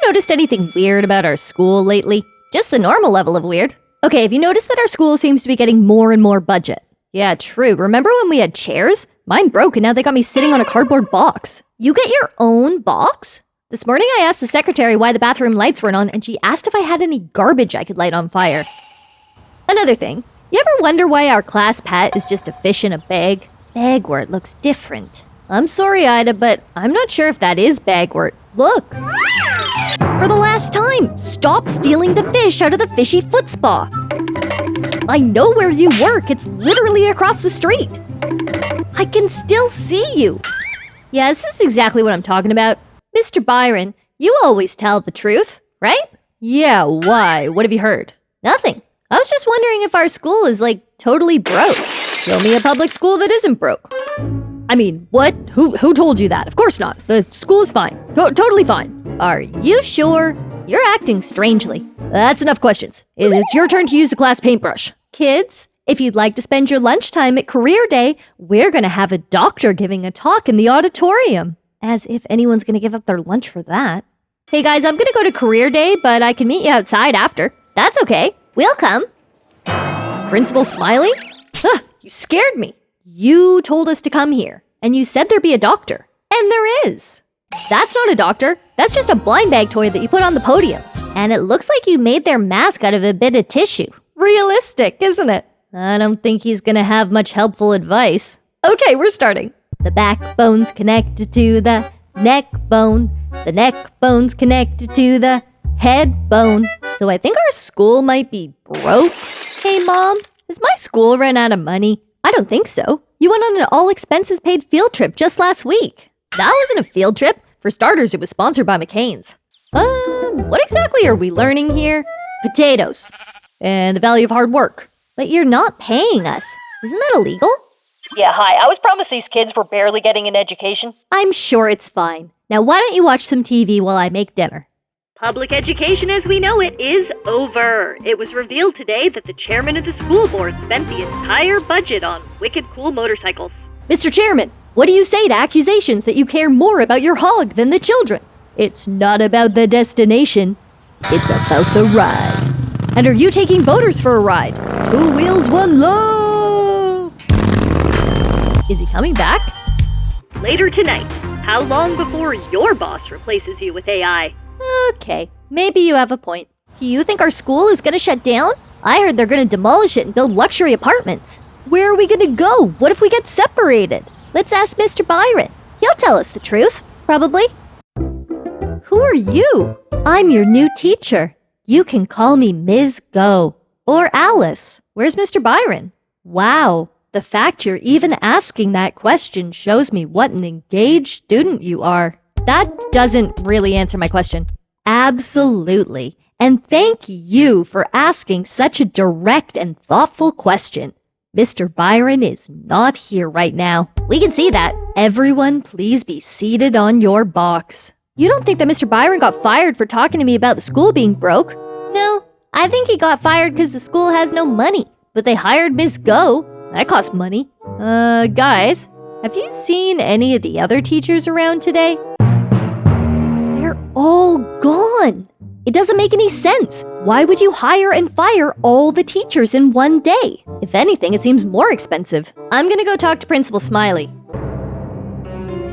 noticed anything weird about our school lately? Just the normal level of weird. Okay, have you noticed that our school seems to be getting more and more budget? Yeah, true. Remember when we had chairs? Mine broke and now they got me sitting on a cardboard box. You get your own box? This morning I asked the secretary why the bathroom lights weren't on and she asked if I had any garbage I could light on fire. Another thing, you ever wonder why our class pet is just a fish in a bag? Bagwort looks different. I'm sorry, Ida, but I'm not sure if that is Bagwort. Look. For the last time, stop stealing the fish out of the fishy foot spa. I know where you work. It's literally across the street. I can still see you. Yeah, this is exactly what I'm talking about. Mr. Byron, you always tell the truth, right? Yeah, why? What have you heard? Nothing. I was just wondering if our school is, totally broke. Show me a public school that isn't broke. I mean, what? Who told you that? Of course not. The school is fine. Totally fine. Are you sure? You're acting strangely. That's enough questions. It's your turn to use the class paintbrush. Kids, if you'd like to spend your lunchtime at Career Day, we're going to have a doctor giving a talk in the auditorium. As if anyone's going to give up their lunch for that. Hey guys, I'm going to go to Career Day, but I can meet you outside after. That's okay. We'll come. Principal Smiley? You scared me. You told us to come here, and you said there'd be a doctor. And there is. That's not a doctor. That's just a blind bag toy that you put on the podium. And it looks like you made their mask out of a bit of tissue. Realistic, isn't it? I don't think he's gonna have much helpful advice. Okay, we're starting. The backbone's connected to the neck bone. The neck bone's connected to the head bone. So I think our school might be broke. Hey, Mom, has my school run out of money? I don't think so. You went on an all-expenses-paid field trip just last week. That wasn't a field trip. For starters, it was sponsored by McCain's. What exactly are we learning here? Potatoes. And the value of hard work. But you're not paying us. Isn't that illegal? Yeah, hi. I was promised these kids were barely getting an education. I'm sure it's fine. Now why don't you watch some TV while I make dinner? Public education as we know it is over. It was revealed today that the chairman of the school board spent the entire budget on wicked cool motorcycles. Mr. Chairman, what do you say to accusations that you care more about your hog than the children? It's not about the destination. It's about the ride. And are you taking voters for a ride? 2 wheels, 1 load! Is he coming back? Later tonight, how long before your boss replaces you with AI? Okay, maybe you have a point. Do you think our school is gonna shut down? I heard they're gonna demolish it and build luxury apartments. Where are we gonna go? What if we get separated? Let's ask Mr. Byron. He'll tell us the truth, probably. Who are you? I'm your new teacher. You can call me Ms. Go. Or Alice. Where's Mr. Byron? Wow, the fact you're even asking that question shows me what an engaged student you are. That doesn't really answer my question. Absolutely. And thank you for asking such a direct and thoughtful question. Mr. Byron is not here right now. We can see that. Everyone, please be seated on your box. You don't think that Mr. Byron got fired for talking to me about the school being broke? No, I think he got fired because the school has no money. But they hired Ms. Go. That costs money. Guys, have you seen any of the other teachers around today? They're all gone. It doesn't make any sense. Why would you hire and fire all the teachers in one day? If anything, it seems more expensive. I'm gonna go talk to Principal Smiley.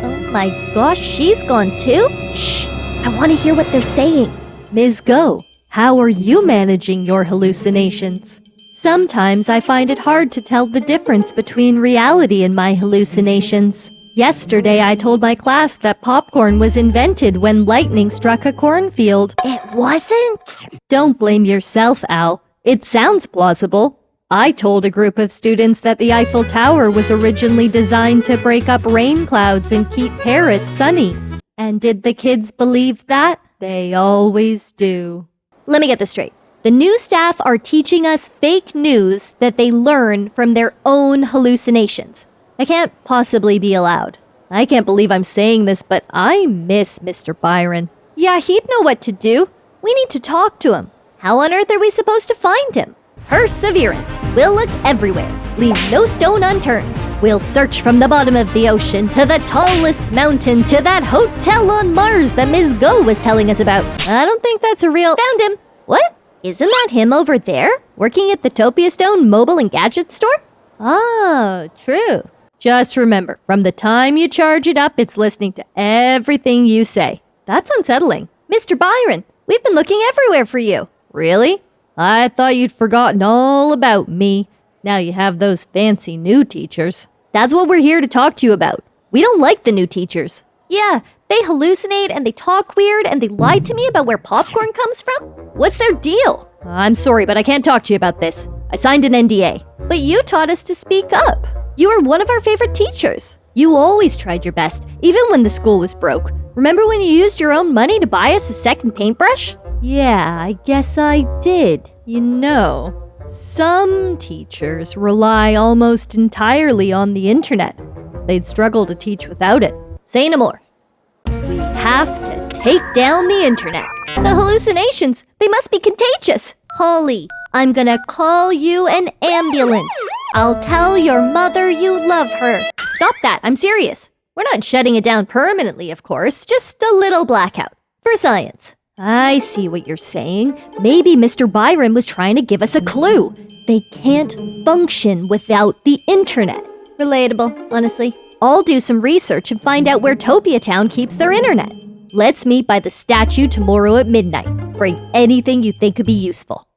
Oh my gosh, she's gone too? Shh, I want to hear what they're saying. Ms. Go, how are you managing your hallucinations? Sometimes I find it hard to tell the difference between reality and my hallucinations. Yesterday, I told my class that popcorn was invented when lightning struck a cornfield. It wasn't? Don't blame yourself, Al. It sounds plausible. I told a group of students that the Eiffel Tower was originally designed to break up rain clouds and keep Paris sunny. And did the kids believe that? They always do. Let me get this straight. The new staff are teaching us fake news that they learn from their own hallucinations. I can't possibly be allowed. I can't believe I'm saying this, but I miss Mr. Byron. Yeah, he'd know what to do. We need to talk to him. How on earth are we supposed to find him? Perseverance. We'll look everywhere. Leave no stone unturned. We'll search from the bottom of the ocean to the tallest mountain to that hotel on Mars that Ms. Go was telling us about. I don't think that's a real... Found him! What? Isn't that him over there? Working at the Topia Stone Mobile and Gadget Store? Oh, true. Just remember, from the time you charge it up, it's listening to everything you say. That's unsettling. Mr. Byron, we've been looking everywhere for you. Really? I thought you'd forgotten all about me. Now you have those fancy new teachers. That's what we're here to talk to you about. We don't like the new teachers. Yeah, they hallucinate and they talk weird and they lied to me about where popcorn comes from. What's their deal? I'm sorry, but I can't talk to you about this. I signed an NDA. But you taught us to speak up. You were one of our favorite teachers. You always tried your best, even when the school was broke. Remember when you used your own money to buy us a second paintbrush? Yeah, I guess I did. You know, some teachers rely almost entirely on the internet. They'd struggle to teach without it. Say no more. We have to take down the internet. The hallucinations, they must be contagious. Holly, I'm gonna call you an ambulance. I'll tell your mother you love her. Stop that, I'm serious. We're not shutting it down permanently, of course, just a little blackout. For science. I see what you're saying. Maybe Mr. Byron was trying to give us a clue. They can't function without the internet. Relatable, honestly. I'll do some research and find out where Topia Town keeps their internet. Let's meet by the statue tomorrow at midnight. Bring anything you think could be useful.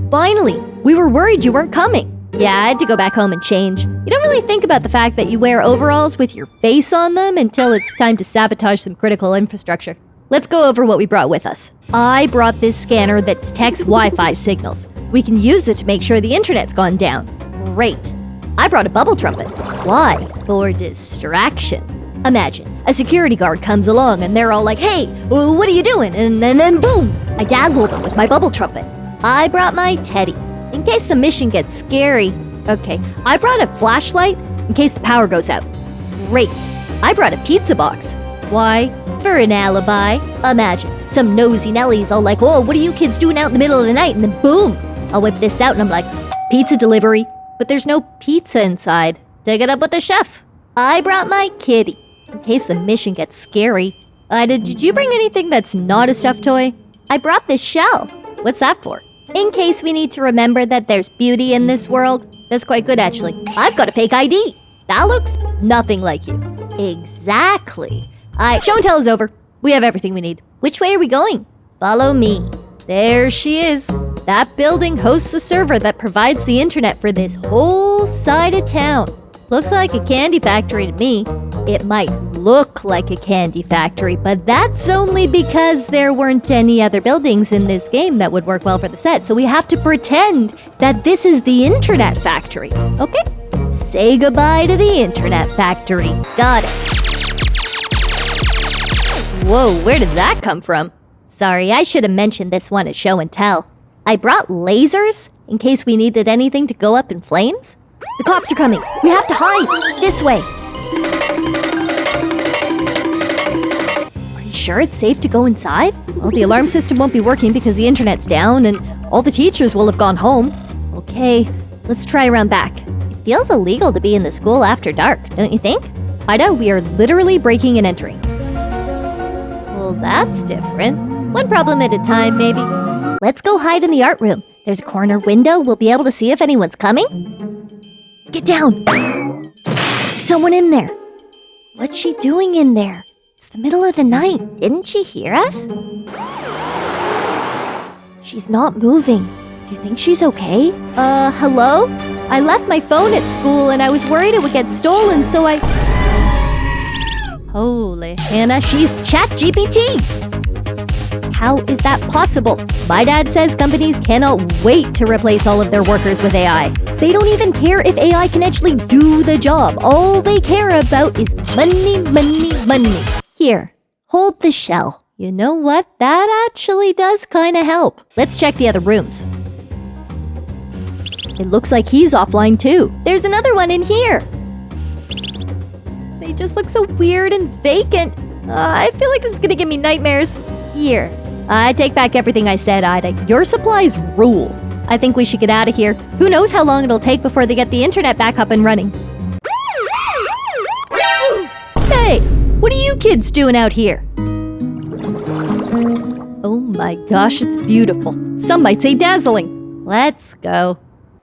Finally, we were worried you weren't coming. Yeah, I had to go back home and change. You don't really think about the fact that you wear overalls with your face on them until it's time to sabotage some critical infrastructure. Let's go over what we brought with us. I brought this scanner that detects Wi-Fi signals. We can use it to make sure the internet's gone down. Great. I brought a bubble trumpet. Why? For distraction. Imagine, a security guard comes along and they're all like, "Hey, what are you doing?" And then boom, I dazzle them with my bubble trumpet. I brought my teddy, in case the mission gets scary. Okay, I brought a flashlight in case the power goes out. Great. I brought a pizza box. Why? For an alibi. Imagine, some nosy Nellies all like, "Oh, what are you kids doing out in the middle of the night?" And then boom, I'll whip this out and I'm like, "Pizza delivery." But there's no pizza inside. Take it up with the chef. I brought my kitty, in case the mission gets scary. Did you bring anything that's not a stuffed toy? I brought this shell. What's that for? In case we need to remember that there's beauty in this world. That's quite good, actually. I've got a fake ID. That looks nothing like you. Exactly. Show and tell is over. We have everything we need. Which way are we going? Follow me. There she is. That building hosts a server that provides the internet for this whole side of town. Looks like a candy factory to me. It might look like a candy factory, but that's only because there weren't any other buildings in this game that would work well for the set, so we have to pretend that this is the internet factory, okay? Say goodbye to the internet factory. Got it. Whoa, where did that come from? Sorry, I should have mentioned this one at show and tell. I brought lasers in case we needed anything to go up in flames. The cops are coming. We have to hide. This way. Are you sure it's safe to go inside? Well, the alarm system won't be working because the internet's down and all the teachers will have gone home. Okay, let's try around back. It feels illegal to be in the school after dark, don't you think? Ida, we are literally breaking and entering. Well, that's different. One problem at a time, maybe. Let's go hide in the art room. There's a corner window. We'll be able to see if anyone's coming. Get down! There's someone in there. What's she doing in there? It's the middle of the night. Didn't she hear us? She's not moving. Do you think she's okay? Hello? I left my phone at school and I was worried it would get stolen, so I... Holy Hannah, she's ChatGPT! How is that possible? My dad says companies cannot wait to replace all of their workers with AI. They don't even care if AI can actually do the job. All they care about is money, money, money. Here, hold the shell. You know what? That actually does kind of help. Let's check the other rooms. It looks like he's offline too. There's another one in here. They just look so weird and vacant. I feel like this is gonna give me nightmares. Here. I take back everything I said, Ida. Your supplies rule. I think we should get out of here. Who knows how long it'll take before they get the internet back up and running. kids doing out here? Oh my gosh, it's beautiful. Some might say dazzling. Let's go.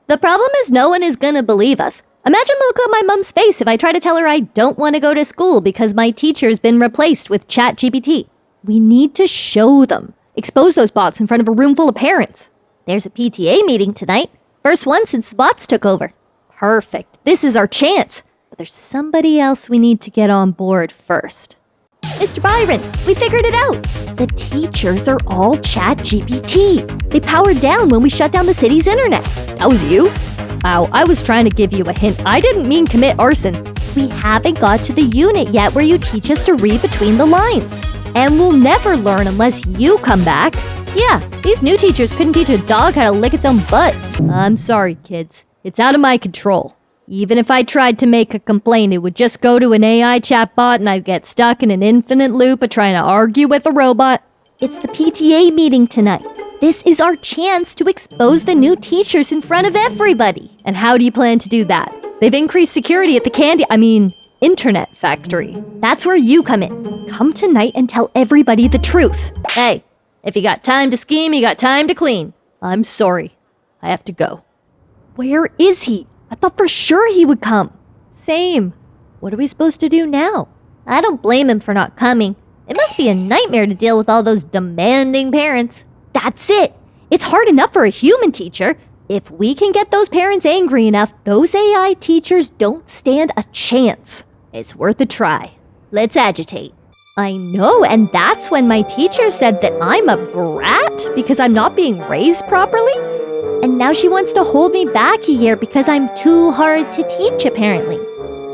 The problem is no one is gonna believe us. Imagine the look on my mom's face if I try to tell her I don't want to go to school because my teacher's been replaced with ChatGPT. We need to show them. Expose those bots in front of a room full of parents. There's a PTA meeting tonight. First one since the bots took over. Perfect. This is our chance. But there's somebody else we need to get on board first. Mr. Byron, we figured it out. The teachers are all ChatGPT. They powered down when we shut down the city's internet. That was you? Wow, I was trying to give you a hint. I didn't mean commit arson. We haven't got to the unit yet where you teach us to read between the lines. And we'll never learn unless you come back. Yeah, these new teachers couldn't teach a dog how to lick its own butt. I'm sorry, kids. It's out of my control. Even if I tried to make a complaint, it would just go to an AI chatbot and I'd get stuck in an infinite loop of trying to argue with a robot. It's the PTA meeting tonight. This is our chance to expose the new teachers in front of everybody. And how do you plan to do that? They've increased security at the internet factory. That's where you come in. Come tonight and tell everybody the truth. Hey, if you got time to scheme, you got time to clean. I'm sorry. I have to go. Where is he? I thought for sure he would come. Same. What are we supposed to do now? I don't blame him for not coming. It must be a nightmare to deal with all those demanding parents. That's it. It's hard enough for a human teacher. If we can get those parents angry enough, those AI teachers don't stand a chance. It's worth a try. Let's agitate. I know, and that's when my teacher said that I'm a brat because I'm not being raised properly. And now she wants to hold me back a year because I'm too hard to teach, apparently.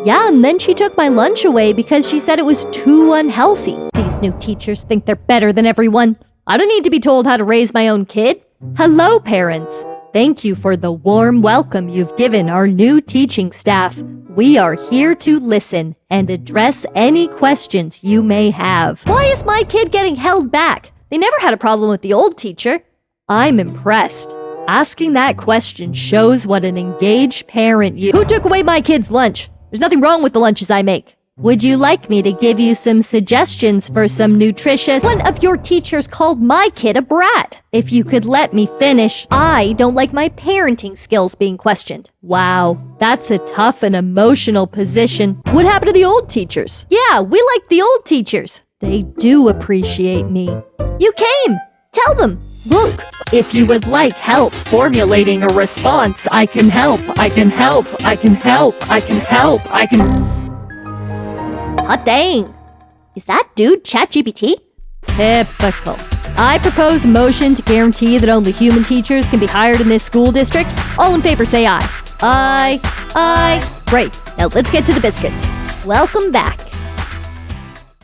Yeah, and then she took my lunch away because she said it was too unhealthy. These new teachers think they're better than everyone. I don't need to be told how to raise my own kid. Hello, parents. Thank you for the warm welcome you've given our new teaching staff. We are here to listen and address any questions you may have. Why is my kid getting held back? They never had a problem with the old teacher. I'm impressed. Asking that question shows what an engaged parent you— Who took away my kid's lunch? There's nothing wrong with the lunches I make. Would you like me to give you some suggestions for some nutritious— One of your teachers called my kid a brat. If you could let me finish. I don't like my parenting skills being questioned. Wow, that's a tough and emotional position. What happened to the old teachers? Yeah, we like the old teachers. They do appreciate me. You came. Tell them. Look, if you would like help formulating a response, I can help. I can help. I can help. I can help. I can... Hot dang. Is that dude ChatGPT? Typical. I propose a motion to guarantee that only human teachers can be hired in this school district. All in favor say aye. Aye. Aye. Great. Now let's get to the biscuits. Welcome back.